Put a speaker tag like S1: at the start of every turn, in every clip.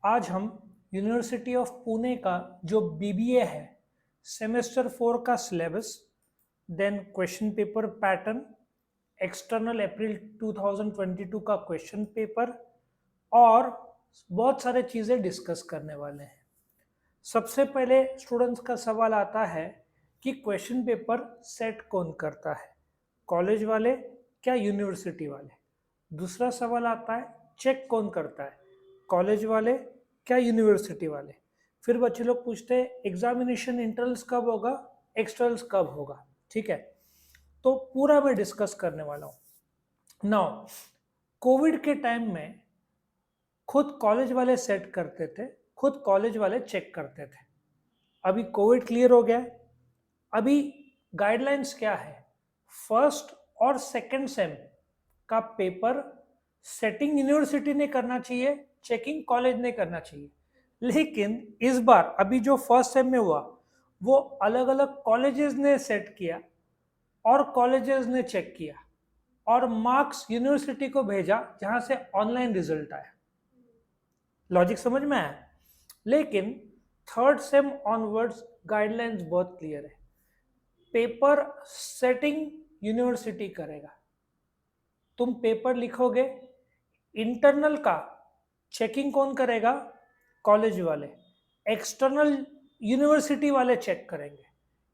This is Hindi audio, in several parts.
S1: आज हम यूनिवर्सिटी ऑफ पुणे का जो बीबीए है, सेमेस्टर 4 का syllabus, then question paper pattern, external April 2022 का क्वेश्चन पेपर और बहुत सारे चीज़ें डिस्कस करने वाले हैं। सबसे पहले स्टूडेंट्स का सवाल आता है कि क्वेश्चन पेपर सेट कौन करता है, कॉलेज वाले क्या यूनिवर्सिटी वाले। दूसरा सवाल आता है चेक कौन करता है, कॉलेज वाले क्या यूनिवर्सिटी वाले। फिर बच्चे लोग पूछते हैं एग्जामिनेशन इंटरनल्स कब होगा, एक्सटर्नल्स कब होगा। ठीक है, तो पूरा मैं डिस्कस करने वाला हूँ। नाउ कोविड के टाइम में खुद कॉलेज वाले सेट करते थे, खुद कॉलेज वाले चेक करते थे। अभी कोविड क्लियर हो गया है, अभी गाइडलाइंस क्या है, फर्स्ट और सेकंड सेम का पेपर सेटिंग यूनिवर्सिटी ने करना चाहिए, चेकिंग कॉलेज ने करना चाहिए। लेकिन इस बार अभी जो फर्स्ट सेम में हुआ वो अलग अलग कॉलेजेस ने सेट किया और कॉलेजेस ने चेक किया और मार्क्स यूनिवर्सिटी को भेजा जहां से ऑनलाइन रिजल्ट आया। लॉजिक समझ में आया। लेकिन थर्ड सेम ऑनवर्ड्स गाइडलाइंस बहुत क्लियर है, पेपर सेटिंग यूनिवर्सिटी करेगा। तुम पेपर लिखोगे, इंटरनल का चेकिंग कौन करेगा, कॉलेज वाले, एक्सटर्नल यूनिवर्सिटी वाले चेक करेंगे।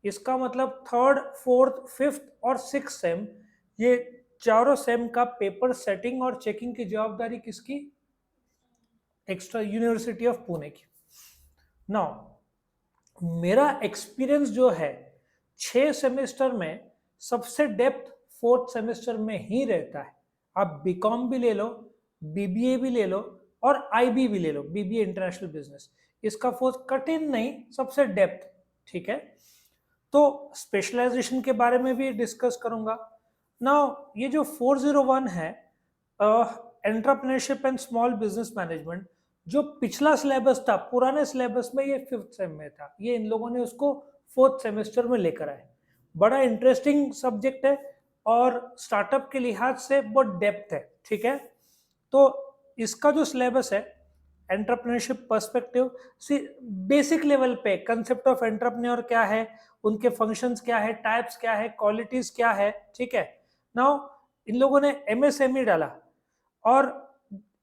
S1: इसका मतलब थर्ड, फोर्थ, फिफ्थ और सिक्स सेम, ये चारों सेम का पेपर सेटिंग और चेकिंग की जवाबदारी किसकी, एक्स्ट्रा यूनिवर्सिटी ऑफ पुणे की। नाउ मेरा एक्सपीरियंस जो है 6 सेमेस्टर में सबसे डेप्थ फोर्थ सेमेस्टर में ही रहता है। आप बीकॉम भी ले लो, बीबीए भी ले लो और आईबी भी ले लो, बीबीए इंटरनेशनल बिजनेस, इसका फोर्थ कठिन नहीं, सबसे डेप्थ। ठीक है, तो स्पेशलाइजेशन के बारे में भी डिस्कस करूंगा। नाउ ये जो 401 है, entrepreneurship and small business management, जो पिछला सिलेबस था पुराने सिलेबस में, ये फिफ्थ सेम में था, ये इन लोगों ने उसको फोर्थ सेमेस्टर में लेकर आए। बड़ा इंटरेस्टिंग सब्जेक्ट है और स्टार्टअप के लिहाज से बहुत डेप्थ है। ठीक है, तो इसका जो सिलेबस है, एंटरप्रेन्योरशिप पर्सपेक्टिव, बेसिक लेवल पे कंसेप्ट ऑफ एंटरप्रेन्योर क्या है, उनके फंक्शंस क्या है, टाइप्स क्या है, क्वालिटीज क्या है। ठीक है, नाउ इन लोगों ने एमएसएमई डाला और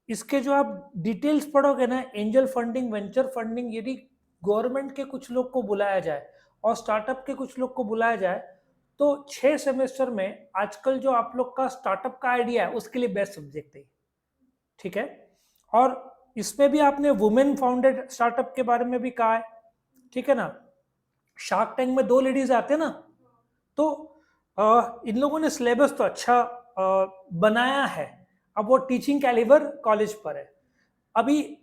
S1: इसके जो आप डिटेल्स पढ़ोगे ना, एंजल फंडिंग, वेंचर फंडिंग, यदि गवर्नमेंट के कुछ लोग को बुलाया जाए और स्टार्टअप के कुछ लोग को बुलाया जाए तो 6 सेमेस्टर में आजकल जो आप लोग का स्टार्टअप का आइडिया है उसके लिए बेस्ट सब्जेक्ट है। ठीक है, और इसमें भी आपने वुमेन फाउंडेड स्टार्टअप के बारे में भी कहा है। ठीक है ना, शार्क टैंक में 2 लेडीज आते हैं ना, तो इन लोगों ने सिलेबस तो अच्छा बनाया है। अब वो टीचिंग कैलिबर कॉलेज पर है। अभी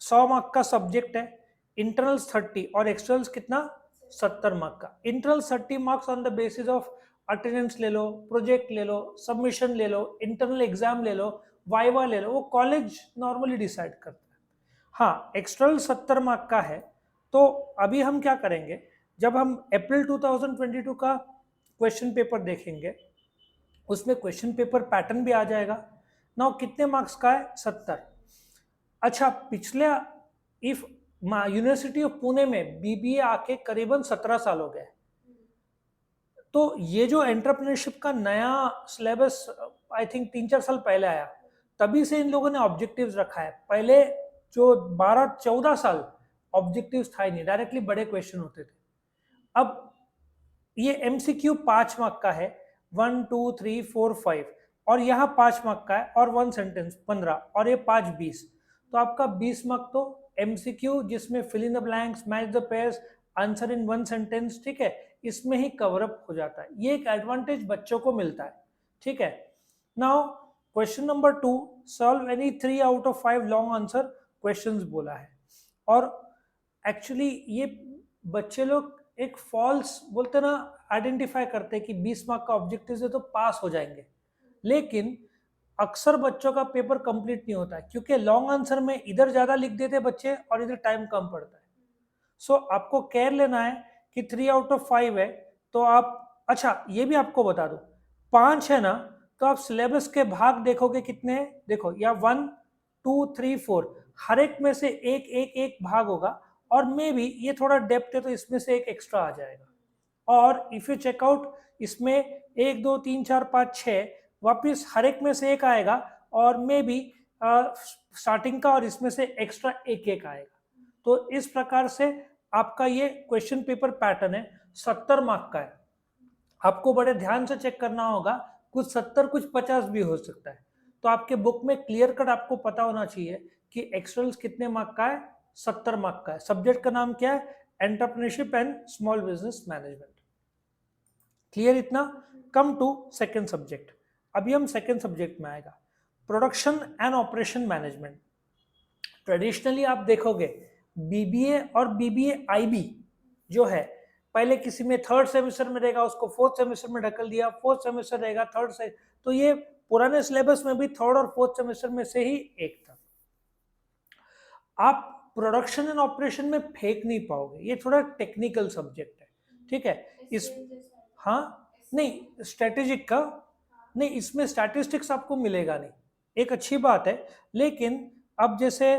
S1: 100 मार्क का सब्जेक्ट है, इंटरनल्स 30 और एक्सटर्नल्स कितना, 70 मार्क का। Internal 30 marks on the basis of attendance ले लो, प्रोजेक्ट ले लो, सबमिशन ले लो, इंटरनल एग्जाम ले लो, वाइवा ले लो, वो कॉलेज नॉर्मली डिसाइड करता है। हाँ, एक्सटर्नल 70 मार्क का है। तो अभी हम क्या करेंगे, जब हम अप्रैल 2022 का क्वेश्चन पेपर देखेंगे उसमें क्वेश्चन पेपर पैटर्न भी आ जाएगा। नाउ कितने मार्क्स का है, 70। अच्छा, पिछले इफ यूनिवर्सिटी ऑफ पुणे में बीबीए आके करीबन 17 साल हो गए, तो ये जो एंटरप्रेन्योरशिप का नया सिलेबस आई थिंक 3-4 साल पहले आया, तभी से इन लोगों ने ऑब्जेक्टिव्स रखा है। पहले जो 12-14 साल ऑब्जेक्टिव्स था ही नहीं, डायरेक्टली बड़े क्वेश्चन होते थे। अब ये एमसीक्यू 5 मार्क का है, 1 2 3 4 5, और यहाँ 5 मार्क का है और 1 सेंटेंस 15, और ये 5 20, तो आपका 20 मार्क तो एमसीक्यू जिसमें fill in the blanks, match the pairs, answer in 1 sentence, ठीक है, इसमें ही कवर अप हो जाता है। ये एक एडवांटेज बच्चों को मिलता है। ठीक है, now question number 2, solve any 3 out of 5 long answer questions बोला है। और एक्चुअली ये बच्चे लोग एक फॉल्स बोलते ना, आइडेंटिफाई करते हैं कि 20 मार्क का ऑब्जेक्टिव से तो पास हो जाएंगे, लेकिन अक्सर बच्चों का पेपर कंप्लीट नहीं होता है क्योंकि लॉन्ग आंसर में इधर ज्यादा लिख देते बच्चे और इधर टाइम कम पड़ता है। सो आपको केयर लेना है कि 3 आउट ऑफ 5 है तो आप, अच्छा ये भी आपको बता दो, 5 है ना, तो आप सिलेबस के भाग देखोगे कितने हैं, देखो या 1 2 3 4, हर एक में से एक एक एक भाग होगा, और मे बी ये थोड़ा डेप्थ है तो इसमें से एक एक्स्ट्रा आ जाएगा। और इफ यू चेकआउट, इसमें 1 2 3 4 5 6 वापिस हर एक में से एक आएगा, और मे बी स्टार्टिंग का और इसमें से एक्स्ट्रा एक एक आएगा। तो इस प्रकार से आपका ये क्वेश्चन पेपर पैटर्न है, 70 मार्क का है। आपको बड़े ध्यान से चेक करना होगा, कुछ 70 कुछ 50 भी हो सकता है। तो आपके बुक में क्लियर कट आपको पता होना चाहिए कि एक्सटर्नल्स कितने मार्क का है, 70 मार्क का है। सब्जेक्ट का नाम क्या है, entrepreneurship and small business management. Clear इतना? Come to second subject. अभी हम सेकेंड सब्जेक्ट में आएगा, production and operation management. Traditionally आप देखोगे बीबीए और बीबीए आईबी जो है, पहले किसी में थर्ड सेमेस्टर में रहेगा, उसको फोर्थ सेमेस्टर में ढकल दिया, फोर्थ सेमेस्टर रहेगा थर्ड से, तो ये पुराने सिलेबस में भी थर्ड और फोर्थ सेमेस्टर में से ही एक था। आप प्रोडक्शन एंड ऑपरेशन में फेंक नहीं पाओगे, ये थोड़ा टेक्निकल सब्जेक्ट है, ठीक है। इस हाँ नहीं, स्ट्रेटेजिक का नहीं, इसमें स्टैटिस्टिक्स आपको मिलेगा नहीं, एक अच्छी बात है। लेकिन अब जैसे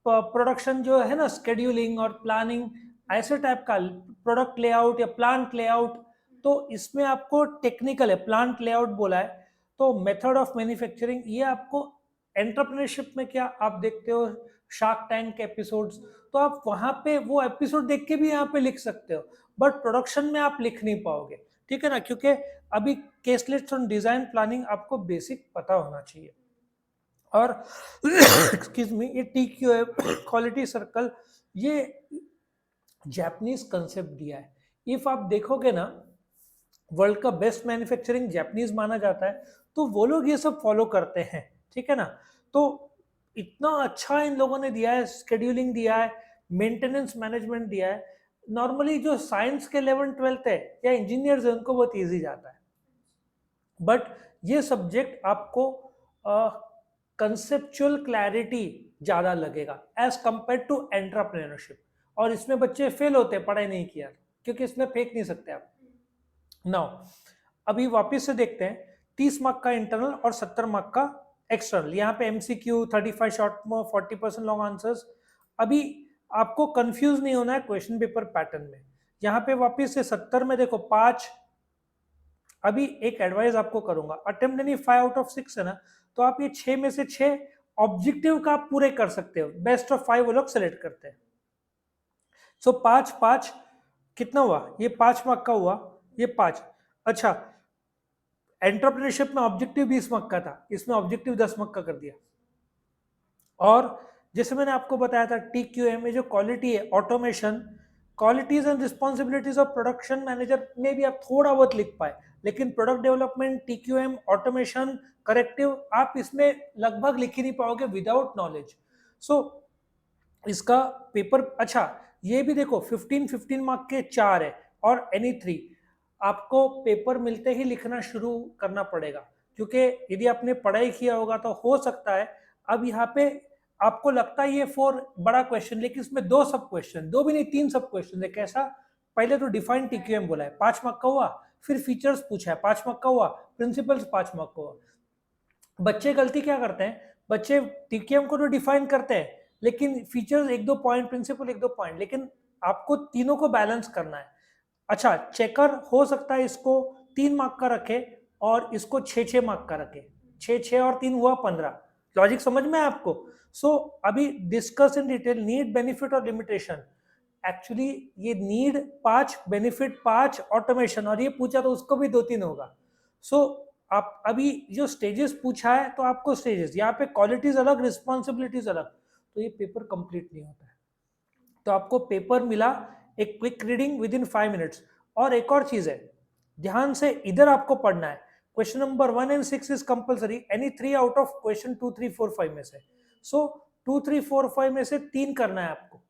S1: प्रोडक्शन जो है ना, स्केड्यूलिंग और प्लानिंग, ऐसे टाइप का प्रोडक्ट लेआउट या प्लांट लेआउट, तो इसमें आपको टेक्निकल है, प्लांट लेआउट बोला है, तो मेथड ऑफ मैन्युफैक्चरिंग, ये आपको एंटरप्रेन्योरशिप में क्या आप देखते हो, शार्क टैंक के एपिसोड्स, तो आप वहां पे वो एपिसोड देख के भी यहाँ पे लिख सकते हो, बट प्रोडक्शन में आप लिख नहीं पाओगे, ठीक है ना, क्योंकि अभी केसलेट्स ऑन डिजाइन प्लानिंग आपको बेसिक पता होना चाहिए। और एक्सक्यूज मी, ये TQM क्वालिटी सर्कल, ये जापानीज कंसेप्ट दिया है। इफ आप देखोगे ना, वर्ल्ड का बेस्ट मैन्युफैक्चरिंग जापानीज माना जाता है, तो वो लोग ये सब फॉलो करते हैं, ठीक है ना। तो इतना अच्छा इन लोगों ने दिया है, स्केड्यूलिंग दिया है, मेंटेनेंस मैनेजमेंट दिया है। नॉर्मली जो साइंस के 11th-12th है या इंजीनियर्स है, उनको बहुत ईजी जाता है, बट ये सब्जेक्ट आपको कंसेप्चुअल क्लैरिटी ज़्यादा लगेगा एज कंपेयर टू एंटरप्रेन्योरशिप। और इसमें बच्चे फेल होते हैं पढ़ाई नहीं किया, क्योंकि इसमें फेंक नहीं सकते आप। नाउ अभी वापस से देखते हैं, 30 मार्क का इंटरनल और 70 मार्क का एक्सटर्नल। यहाँ पे MCQ 35 शॉर्ट में, 40% लॉन्ग आंसर्स। अभी आपको कंफ्यूज नहीं होना है क्वेश्चन पेपर पैटर्न में। यहाँ पे वापस से 70 में देखो 5। अभी एक एडवाइस आपको करूंगा, अटेम्प्ट यानी 5 आउट ऑफ 6 है ना, तो आप ये 6 में से 6 ऑब्जेक्टिव का आप पूरे कर सकते हो, बेस्ट ऑफ 5 वो लोग सेलेक्ट करते हैं। सो 5 5 कितना हुआ, ये 5 मार्क का हुआ, ये 5। अच्छा, एंटरप्रेन्योरशिप में ऑब्जेक्टिव 20 मार्क का था, इसमें ऑब्जेक्टिव 10 मार्क का कर दिया। और जैसे मैंने आपको बताया था, TQM में जो क्वालिटी है, automation, qualities and responsibilities of production manager में भी आप थोड़ा बहुत लिख पाए, लेकिन product development, TQM, automation, corrective, आप इसमें लगभग लिख ही नहीं पाओगे विदाउट नॉलेज। सो इसका पेपर, अच्छा ये भी देखो 15 मार्क के 4 है, और एनी 3 आपको पेपर मिलते ही लिखना शुरू करना पड़ेगा, क्योंकि यदि आपने पढ़ाई किया होगा तो हो सकता है अब यहाँ पे आपको लगता है ये 4 बड़ा क्वेश्चन, लेकिन इसमें 2 सब क्वेश्चन, 2 भी नहीं 3 सब क्वेश्चन है। कैसा? पहले तो डिफाइन TQM बोला है, 5 मार्क का हुआ, फिर फीचर्स पूछा है, 5 मार्क का हुआ, प्रिंसिपल्स 5 मार्क का हुआ। बच्चे गलती क्या करते हैं, बच्चे TQM को तो डिफाइन करते हैं, लेकिन फीचर्स 1-2 पॉइंट, प्रिंसिपल 1-2 पॉइंट, लेकिन आपको तीनों को बैलेंस करना है। अच्छा, चेकर हो सकता है इसको 3 मार्क का रखे और इसको 6-6 मार्क का रखे, 6-6 और 3 हुआ 15। लॉजिक समझ में है आपको? सो अभी discuss in detail need, benefit और लिमिटेशन। एक्चुअली ये नीड 5, बेनिफिट 5, ऑटोमेशन, और ये पूछा तो उसको भी 2-3 होगा। सो आप अभी जो स्टेजेस पूछा है, तो आपको स्टेजेस, यहाँ पे क्वालिटीज अलग, रिस्पॉन्सिबिलिटीज अलग, तो ये पेपर कंप्लीट नहीं होता है। तो आपको पेपर मिला एक quick reading with in 5 minutes. और एक और चीज है, ध्यान से इधर आपको पढ़ना है, question number 1 and 6 is compulsory, any 3 out of question 2 3 4 5 में से। सो 2 3 4 5 में से 3 करना है आपको।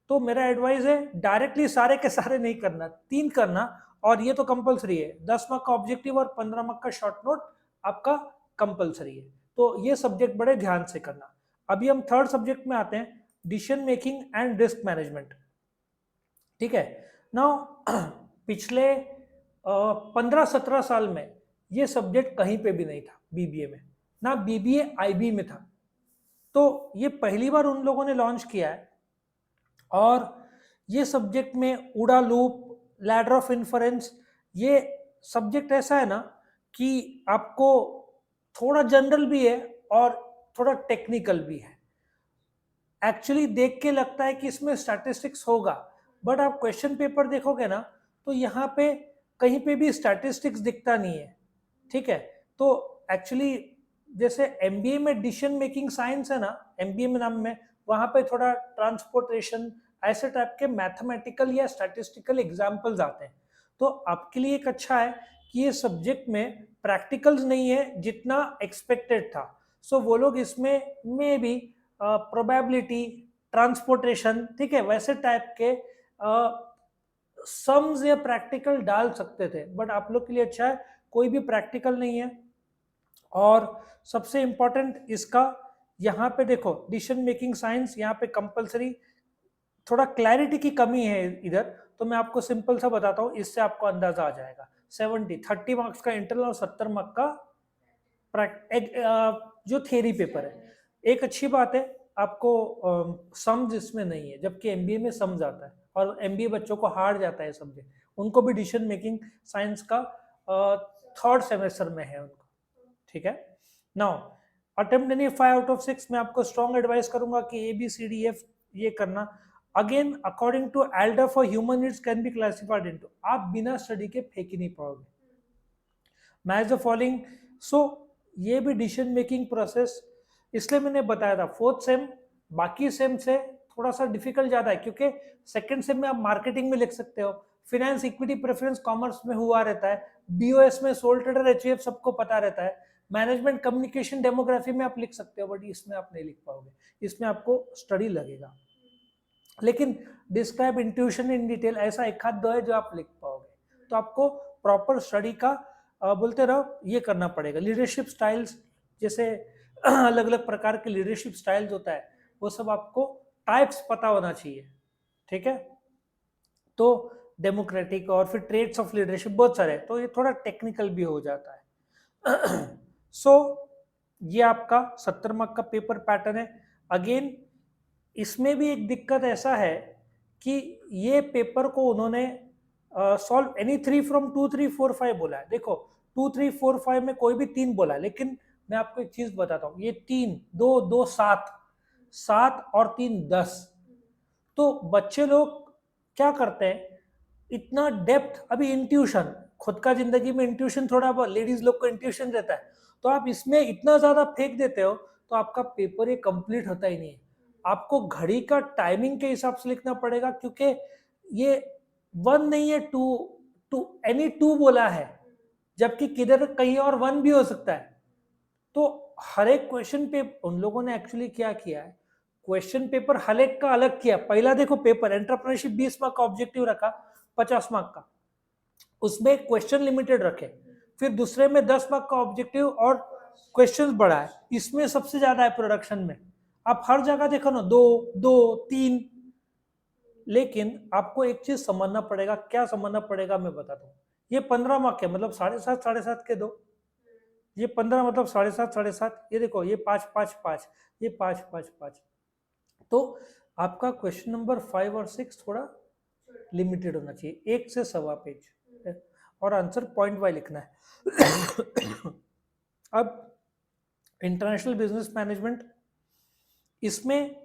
S1: तो मेरा एडवाइस है, डायरेक्टली सारे के सारे नहीं करना, 3 करना, और ये तो कंपलसरी है। 10 मार्क का ऑब्जेक्टिव और 15 मार्क का शॉर्ट नोट आपका कंपलसरी है। तो ये सब्जेक्ट बड़े ध्यान से करना। अभी हम थर्ड सब्जेक्ट में आते हैं, decision making and risk management, ठीक है। नाउ पिछले 15-17 साल में ये सब्जेक्ट कहीं पे भी नहीं था बीबीए में, ना बीबीए आईबी में था। तो ये पहली बार उन लोगों ने लॉन्च किया है, और ये सब्जेक्ट में उड़ा लूप, लैडर ऑफ इन्फरेंस, ये सब्जेक्ट ऐसा है ना कि आपको थोड़ा जनरल भी है और थोड़ा टेक्निकल भी है। एक्चुअली देख के लगता है कि इसमें स्टैटिस्टिक्स होगा, बट आप क्वेश्चन पेपर देखोगे ना तो यहाँ पे कहीं पे भी स्टैटिस्टिक्स दिखता नहीं है, ठीक है। तो एक्चुअली जैसे एमबीए में डिसीजन मेकिंग साइंस है ना, एमबीए में नाम में, वहां पे थोड़ा ट्रांसपोर्टेशन ऐसे टाइप के मैथमेटिकल या स्टैटिस्टिकल एग्जाम्पल्स आते हैं। तो आपके लिए एक अच्छा है कि ये सब्जेक्ट में प्रैक्टिकल्स नहीं है जितना एक्सपेक्टेड था। सो वो लोग इसमें मे बी प्रोबेबिलिटी, ट्रांसपोर्टेशन, ठीक है, वैसे टाइप के सम्स या प्रैक्टिकल डाल सकते थे, बट आप लोग के लिए अच्छा है कोई भी प्रैक्टिकल नहीं है। और सबसे इंपॉर्टेंट इसका यहाँ पे देखो डिसीजन मेकिंग साइंस, यहाँ पे कंपलसरी, थोड़ा क्लैरिटी की कमी है इधर, तो मैं आपको सिंपल सा बताता हूँ, इससे आपको अंदाजा आ जाएगा। 30 मार्क्स का इंटरनल और 70 मार्क का जो थियरी पेपर है। एक अच्छी बात है, आपको सम्स इसमें नहीं है, जबकि एमबीए में सम्स आता है, और एमबीए बच्चों को हार्ड जाता है सब्जेक्ट। उनको भी डिसीजन मेकिंग साइंस का 3rd सेमेस्टर में है उनको, ठीक है। Now attempt any 5 out of 6, मैं आपको स्ट्रॉन्ग एडवाइस करूंगा कि ABCDF ये करना। Again according to Alderfer human needs can be classified into, आप बिना स्टडी के फेंक ही नहीं पाओगे। मैच द फॉलोइंग, सो ये भी डिसीजन मेकिंग प्रोसेस, इसलिए मैंने बताया था 4th सेम बाकी सेम से थोड़ा सा डिफिकल्ट ज्यादा है, क्योंकि 2nd सेम में आप मार्केटिंग में लिख सकते हो, फिनेंस, इक्विटी, प्रेफरेंस, कॉमर्स में हुआ रहता है, BOS में सोल ट्रेडर, HUF सबको पता रहता है, मैनेजमेंट, कम्युनिकेशन, डेमोग्राफी में आप लिख सकते हो, बट इसमें आप नहीं लिख पाओगे, इसमें आपको स्टडी लगेगा। लेकिन डिस्क्राइब इंट्यूशन इन डिटेल ऐसा एक आध दो है जो आप लिख पाओगे, तो आपको प्रॉपर स्टडी का बोलते रहो ये करना पड़ेगा। लीडरशिप स्टाइल्स, जैसे अलग अलग प्रकार के लीडरशिप स्टाइल्स होता है, वो सब आपको टाइप्स पता होना चाहिए, ठीक है। तो डेमोक्रेटिक और फिर ट्रेड्स ऑफ लीडरशिप बहुत सारे, तो ये थोड़ा टेक्निकल भी हो जाता है। सो ये आपका 70 मार्क का पेपर पैटर्न है। अगेन इसमें भी एक दिक्कत ऐसा है कि ये पेपर को उन्होंने सॉल्व एनी 3 फ्रॉम 2 3 4 5 बोला है। देखो 2 3 4 5 में कोई भी 3 बोला है, लेकिन मैं आपको एक चीज बताता हूँ, ये 3 2 2 7 7 और 3 10, तो बच्चे लोग क्या करते हैं, इतना डेप्थ, अभी इंट्यूशन, खुद का जिंदगी में इंट्यूशन थोड़ा बहुत लेडीज लोग को इंट्यूशन रहता है, तो आप इसमें इतना ज्यादा फेंक देते हो तो आपका पेपर ये कंप्लीट होता ही नहीं है। आपको घड़ी का टाइमिंग के हिसाब से लिखना पड़ेगा, क्योंकि ये 1 नहीं है, 2 टू एनी 2 बोला है, जबकि किधर कहीं और 1 भी हो सकता है। तो हर एक क्वेश्चन पे उन लोगों ने एक्चुअली क्या किया है, क्वेश्चन पेपर हर एक का अलग किया। पहला देखो पेपर एंटरप्रेन्योरशिप 20 मार्क का ऑब्जेक्टिव रखा, 50 मार्क का, उसमें क्वेश्चन लिमिटेड रखे। फिर दूसरे में 10 मार्क का ऑब्जेक्टिव और क्वेश्चंस बढ़ा है, इसमें सबसे ज्यादा है प्रोडक्शन में। आप हर जगह देखो ना 2 2 3, लेकिन आपको एक चीज समझना पड़ेगा। क्या समझना पड़ेगा मैं बताता हूँ। ये 15 मार्क है, मतलब 7.5 7.5 के दो, ये 15 मतलब 7.5 7.5, ये देखो ये 5 5 5, ये 5 5 5, तो आपका क्वेश्चन नंबर 5 और 6 थोड़ा लिमिटेड होना चाहिए, 1 से सवा पेज, और आंसर पॉइंट वाइज लिखना है। अब इंटरनेशनल बिजनेस मैनेजमेंट, इसमें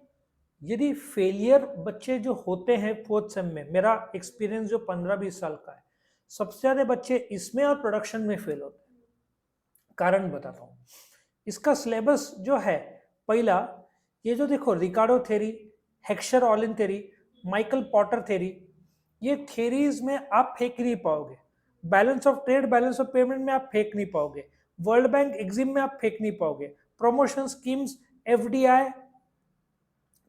S1: यदि फेलियर बच्चे जो होते हैं 4th सेम में, मेरा एक्सपीरियंस जो 15-20 साल का है, सबसे ज्यादा बच्चे इसमें और प्रोडक्शन में फेल होते हैं। कारण बताता हूँ, इसका सिलेबस जो है, पहला ये जो देखो Ricardo theory, Heckscher Ohlin theory, Michael Porter theory, ये थ्योरीज में आप फेंक नहीं पाओगे। Balance of trade, balance of payment में आप फेंक नहीं पाओगे। वर्ल्ड बैंक एग्जिम में आप फेंक नहीं पाओगे। Promotion schemes, FDI,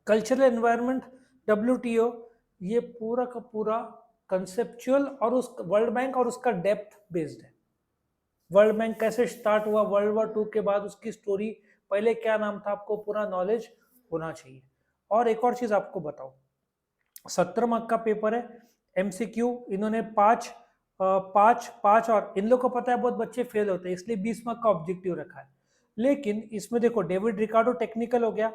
S1: cultural environment, WTO, ये पूरा का पूरा कंसेप्चुअल और उस वर्ल्ड बैंक और उसका डेप्थ बेस्ड है। वर्ल्ड बैंक कैसे स्टार्ट हुआ, वर्ल्ड वॉर 2 के बाद उसकी स्टोरी, पहले क्या नाम था, आपको पूरा नॉलेज होना चाहिए। और एक और चीज आपको बताओ, 70 मार्क का पेपर है, MCQ इन्होंने 5 5 और इन लोग को पता है बहुत बच्चे फेल होते हैं, इसलिए 20 मार्क का ऑब्जेक्टिव रखा है। लेकिन इसमें देखो डेविड रिकार्डो टेक्निकल हो गया,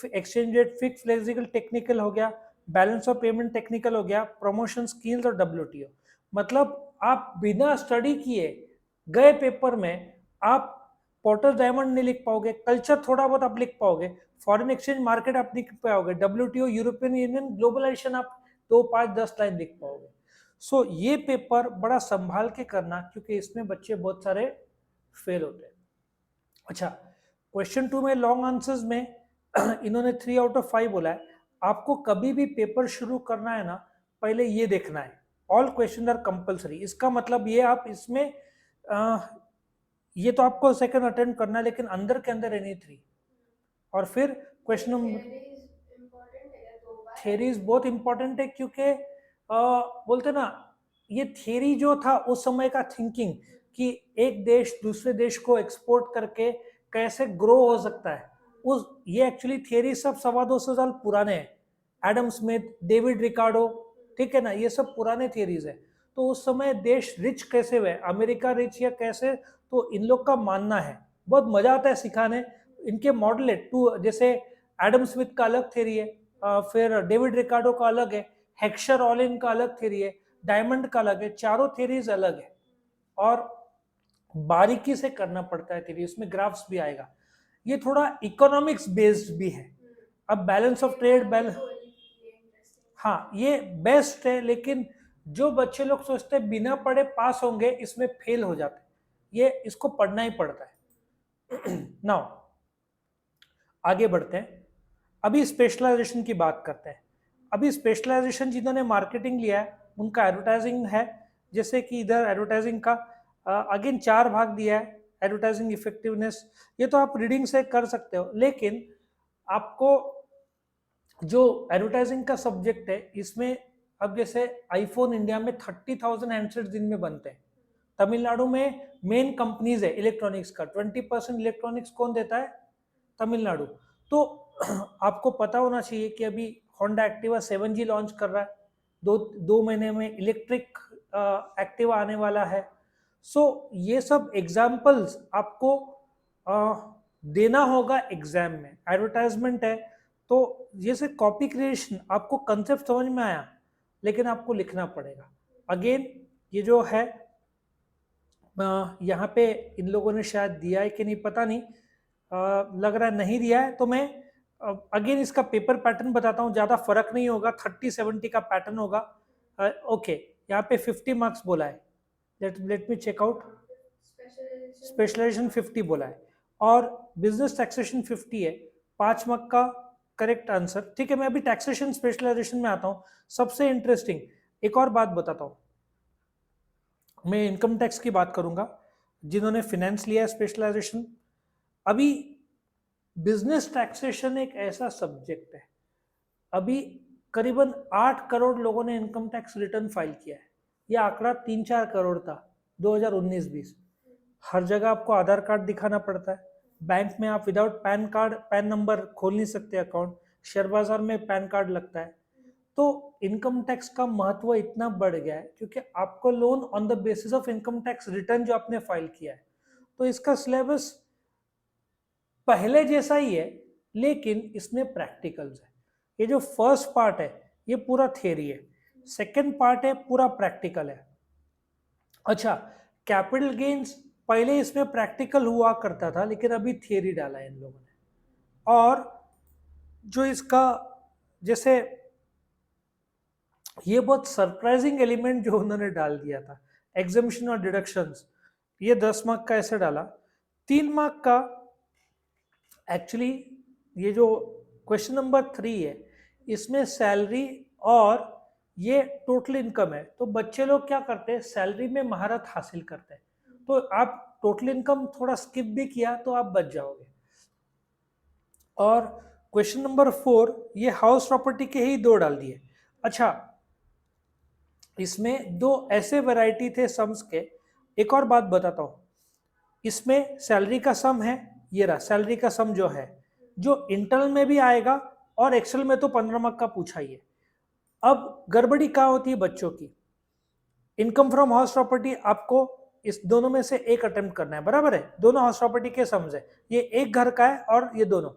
S1: exchange rate fix flexible technical हो गया, बैलेंस ऑफ पेमेंट टेक्निकल हो गया, प्रमोशन स्किल्स और डब्ल्यूटीओ। मतलब आप बिना स्टडी किए गए पेपर में आप पोर्टर डायमंड नहीं लिख पाओगे, कल्चर थोड़ा बहुत आप लिख पाओगे, फॉरेन एक्सचेंज मार्केट आप लिख पाओगे, डब्ल्यूटीओ, यूरोपियन यूनियन, ग्लोबलाइजेशन आप 2, 5, 10 लाइन लिख पाओगे। सो ये पेपर बड़ा संभाल के करना, क्योंकि इसमें बच्चे बहुत सारे फेल होते हैं। अच्छा, क्वेश्चन 2 में लॉन्ग आंसर्स में इन्होंने 3 आउट ऑफ 5 बोला है। आपको कभी भी पेपर शुरू करना है ना, पहले ये देखना है ऑल क्वेश्चन आर कंपलसरी। इसका मतलब ये आप इसमें ये तो आपको सेकंड अटेम्प्ट करना है, लेकिन अंदर के अंदर एनी 3। और फिर क्वेश्चन नंबर थियरीज बहुत इंपॉर्टेंट है, क्योंकि बोलते ना, ये थियरी जो था उस समय का थिंकिंग कि एक देश दूसरे देश को एक्सपोर्ट करके कैसे ग्रो हो सकता है, उस ये एक्चुअली थियरी सब 250 साल पुराने हैं। एडम स्मिथ, डेविड रिकार्डो, ठीक है ना, ये सब पुराने थियरीज है। तो उस समय देश रिच कैसे हुए, अमेरिका रिच या कैसे, तो इन लोग का मानना है। बहुत मजा आता है सिखाने। इनके मॉडल है टू, जैसे एडम स्मिथ का अलग थियरी है, फिर डेविड रिकार्डो का अलग है, हेक्सर ऑलिन का अलग थियरी है, डायमंड का अलग है, चारों थियरीज अलग है और बारीकी से करना पड़ता है थियरी, उसमें ग्राफ्स भी आएगा। ये थोड़ा इकोनॉमिक्स बेस्ड भी है। अब बैलेंस ऑफ ट्रेड, हाँ ये बेस्ट है, लेकिन जो बच्चे लोग सोचते हैं बिना पढ़े पास होंगे, इसमें फेल हो जाते हैं। ये इसको पढ़ना ही पड़ता है। नाउ आगे बढ़ते हैं, अभी स्पेशलाइजेशन की बात करते हैं। अभी स्पेशलाइजेशन जिन्होंने मार्केटिंग लिया है उनका एडवर्टाइजिंग है। जैसे कि इधर एडवर्टाइजिंग का अगेन 4 भाग दिया है, एडवर्टाइजिंग इफेक्टिवनेस, ये तो आप रीडिंग से कर सकते हो, लेकिन आपको जो एडवर्टाइजिंग का सब्जेक्ट है इसमें, अब जैसे आईफोन इंडिया में 30,000 हैंडसेट दिन में बनते हैं। तमिलनाडु में मेन कंपनीज है इलेक्ट्रॉनिक्स का, 20% इलेक्ट्रॉनिक्स कौन देता है, तमिलनाडु। तो आपको पता होना चाहिए कि अभी होंडा एक्टिवा 7G लॉन्च कर रहा है, दो महीने में इलेक्ट्रिक एक्टिवा आने वाला है। सो ये सब एग्जाम्पल्स आपको देना होगा एग्जाम में। एडवर्टाइजमेंट है तो जैसे कॉपी क्रिएशन, आपको कंसेप्ट समझ में आया, लेकिन आपको लिखना पड़ेगा। अगेन ये जो है यहाँ पे इन लोगों ने शायद दिया है कि नहीं पता नहीं, लग रहा है नहीं दिया है, तो मैं अगेन इसका पेपर पैटर्न बताता हूँ, ज़्यादा फर्क नहीं होगा, 30-70 का पैटर्न होगा। ओके, यहाँ पे 50 मार्क्स बोला है, let me check out. Specialisation 50 बोला है और बिजनेस टैक्सेशन 50 है, 5 मार्क का करेक्ट आंसर। ठीक है, मैं अभी टैक्सेशन स्पेशलाइजेशन में आता हूँ। सबसे इंटरेस्टिंग एक और बात बताता हूँ, मैं इनकम टैक्स की बात करूंगा, जिन्होंने फिनेंस लिया है स्पेशलाइजेशन। अभी बिजनेस टैक्सेशन एक ऐसा सब्जेक्ट है, अभी करीबन 8 करोड़ लोगों ने इनकम टैक्स रिटर्न फाइल किया है। यह आंकड़ा 3-4 करोड़ था 2019-20। हर जगह आपको आधार कार्ड दिखाना पड़ता है, बैंक में आप without pan card, pan number खोल नहीं सकते अकाउंट, शेयर बाजार में पैन कार्ड लगता है। तो इनकम टैक्स का महत्व इतना बढ़ गया है क्योंकि आपको loan on the basis of income tax return जो आपने फाइल किया है। तो इसका सिलेबस पहले जैसा ही है, लेकिन इसमें प्रैक्टिकल्स है। ये जो फर्स्ट पार्ट है ये पूरा थियरी है, सेकंड पार्ट है पूरा प्रैक्टिकल है। अच्छा, कैपिटल गेन्स पहले इसमें प्रैक्टिकल हुआ करता था, लेकिन अभी थियरी डाला है इन लोगों ने। और जो इसका जैसे ये बहुत सरप्राइजिंग एलिमेंट जो उन्होंने डाल दिया था, एग्जम्पशन और डिडक्शंस, ये 10 मार्क का ऐसे डाला। 3 मार्क का एक्चुअली ये जो क्वेश्चन नंबर 3 है, इसमें सैलरी और ये टोटल इनकम है। तो बच्चे लोग क्या करते हैं, सैलरी में महारत हासिल करते हैं, तो आप टोटल इनकम थोड़ा स्किप भी किया तो आप बच जाओगे। और क्वेश्चन नंबर 4 ये हाउस प्रॉपर्टी के ही 2 डाल दिए। अच्छा, इसमें 2 ऐसे वैरायटी थे सम्स के। एक और बात बताता हूँ, इसमें सैलरी का सम है, ये रहा सैलरी का सम जो है, जो इंटरनल में भी आएगा और एक्सेल में तो 15 मार्क का पूछा ही है। अब गड़बड़ी कहाँ होती है बच्चों की, इनकम फ्रॉम हाउस प्रॉपर्टी आपको इस दोनों में से एक अटेम्प्ट करना है, बराबर है, दोनों हाउस प्रॉपर्टी के सम्स है, ये एक घर का है और ये दोनों।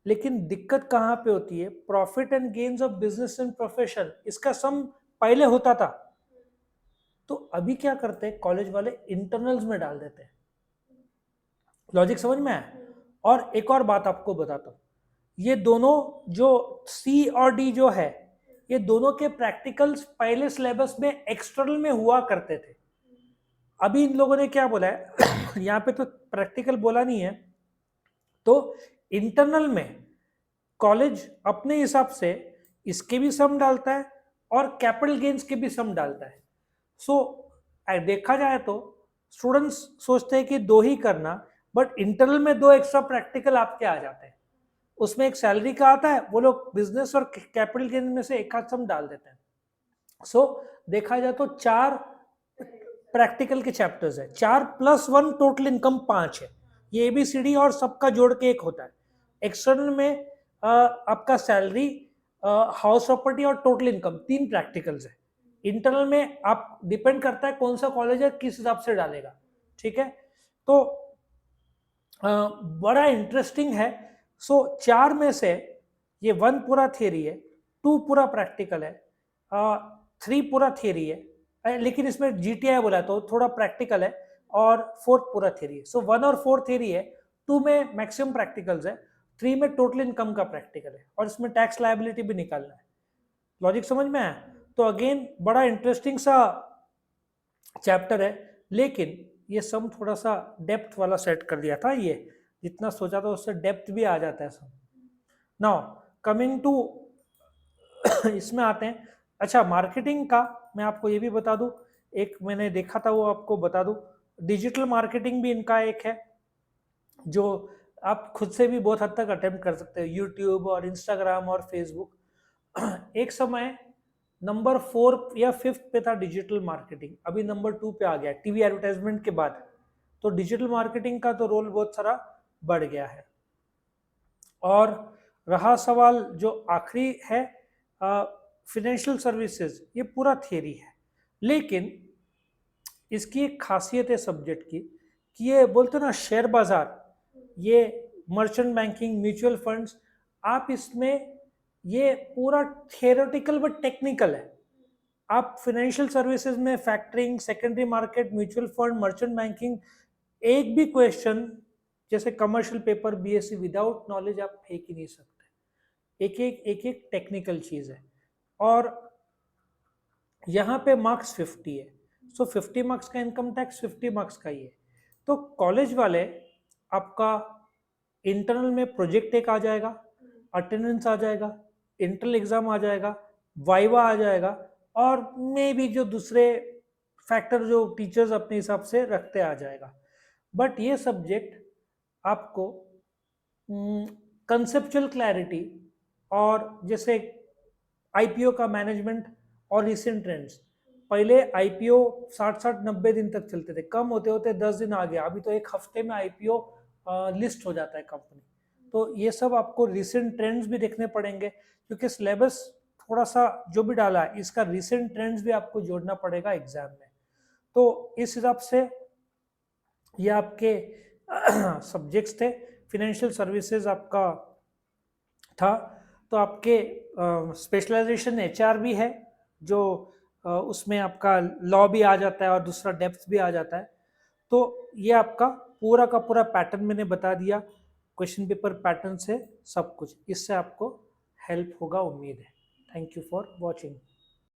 S1: लेकिन दिक्कत कहाँ पे होती है, profit and gains of business and profession, इसका सम पहले होता था, तो अभी क्या करते हैं कॉलेज वाले, इंटरनल्स में डाल देते हैं। लॉजिक समझ में आया? और एक और बात आपको बताता हूँ, ये दोनों जो सी और डी जो है, ये दोनों के प्रैक्टिकल्स पहले सिलेबस में एक्सटर्नल में हुआ करते थे। अभी इन लोगों ने क्या बोला है यहाँ पे तो प्रैक्टिकल बोला नहीं है, तो इंटरनल में कॉलेज अपने हिसाब से इसके भी सम डालता है और कैपिटल गेन्स के भी सम डालता है। सो देखा जाए तो स्टूडेंट्स सोचते हैं कि दो ही करना, बट इंटरनल में दो एक्स्ट्रा प्रैक्टिकल आपके आ जाते हैं, उसमें एक सैलरी का आता है, वो लोग बिजनेस और कैपिटल गेन में से एक आध सम डाल देते हैं। सो देखा जाए तो 4 प्रैक्टिकल के चैप्टर्स है, 4 + 1 टोटल इनकम 5 है। ये ABCD और सबका जोड़ के एक होता है। एक्सटर्नल में आपका सैलरी, हाउस प्रॉपर्टी और टोटल इनकम 3 प्रैक्टिकल्स है। इंटरनल में आप डिपेंड करता है कौन सा कॉलेज है किस हिसाब से डालेगा, ठीक है। तो बड़ा इंटरेस्टिंग है। सो 4 में से ये 1 पूरा थियरी है, 2 पूरा प्रैक्टिकल है, 3 पूरा थियरी है, लेकिन इसमें GTI बोला तो थोड़ा प्रैक्टिकल है, और 4 पूरा थियरी है। सो 1 और 4 थियरी है, 2 में मैक्सिमम प्रैक्टिकल्स है, 3 में टोटल इनकम का प्रैक्टिकल है, और इसमें टैक्स लायबिलिटी भी निकालना है। लॉजिक समझ में आया? तो अगेन बड़ा इंटरेस्टिंग सा चैप्टर है, लेकिन ये सम थोड़ा सा डेप्थ वाला सेट कर दिया था, ये जितना सोचा था उससे डेप्थ भी आ जाता है सम। नाउ कमिंग टू इसमें आते हैं। अच्छा, मार्केटिंग का मैं आपको ये भी बता दूं, एक मैंने देखा था वो आपको बता दूं, डिजिटल मार्केटिंग भी इनका एक है, जो आप खुद से भी बहुत हद तक अटेम्प्ट कर सकते हो, यूट्यूब और इंस्टाग्राम और फेसबुक। एक समय नंबर 4 या 5 पे था डिजिटल मार्केटिंग, अभी नंबर 2 पे आ गया टीवी एडवर्टाइजमेंट के बाद। तो डिजिटल मार्केटिंग का तो रोल बहुत सारा बढ़ गया है। और रहा सवाल जो आखिरी है, फाइनेंशियल सर्विसेज, ये पूरा थियरी है, लेकिन इसकी एक खासियत है सब्जेक्ट की कि ये बोलते ना शेयर बाजार, ये मर्चेंट बैंकिंग, म्यूचुअल फंड्स, आप इसमें ये पूरा थियोरेटिकल बट टेक्निकल है। आप फाइनेंशियल सर्विसेज में factoring, secondary market, mutual fund, merchant banking, एक भी क्वेश्चन जैसे commercial paper, BSc without knowledge आप फेंक ही नहीं सकते। एक टेक्निकल चीज है, और यहाँ पे मार्क्स 50 है। सो 50 मार्क्स का इनकम टैक्स 50 मार्क्स का ही है। तो कॉलेज वाले आपका इंटरनल में प्रोजेक्ट एक आ जाएगा, अटेंडेंस आ जाएगा, इंटरनल एग्जाम आ जाएगा, वाइवा आ जाएगा, और मे भी जो दूसरे फैक्टर जो टीचर्स अपने हिसाब से रखते आ जाएगा। बट ये सब्जेक्ट आपको कंसेप्चुअल क्लैरिटी, और जैसे IPO का मैनेजमेंट और रिसेंट ट्रेंड्स, पहले IPO 60-90 दिन तक चलते थे, कम होते होते 10 दिन आ गया, अभी तो एक हफ्ते में IPO लिस्ट हो जाता है कंपनी। तो ये सब आपको रिसेंट ट्रेंड्स भी देखने पड़ेंगे, क्योंकि सिलेबस थोड़ा सा जो भी डाला है इसका रिसेंट ट्रेंड्स भी आपको जोड़ना पड़ेगा एग्जाम में। तो इस हिसाब से ये आपके सब्जेक्ट्स थे। फाइनेंशियल सर्विसेज आपका था, तो आपके स्पेशलाइजेशन HR भी है, जो उसमें आपका लॉ भी आ जाता है और दूसरा डेप्थ भी आ जाता है। तो ये आपका पूरा का पूरा पैटर्न मैंने बता दिया, क्वेश्चन पेपर पैटर्न से सब कुछ, इससे आपको हेल्प होगा उम्मीद है। Thank you for watching.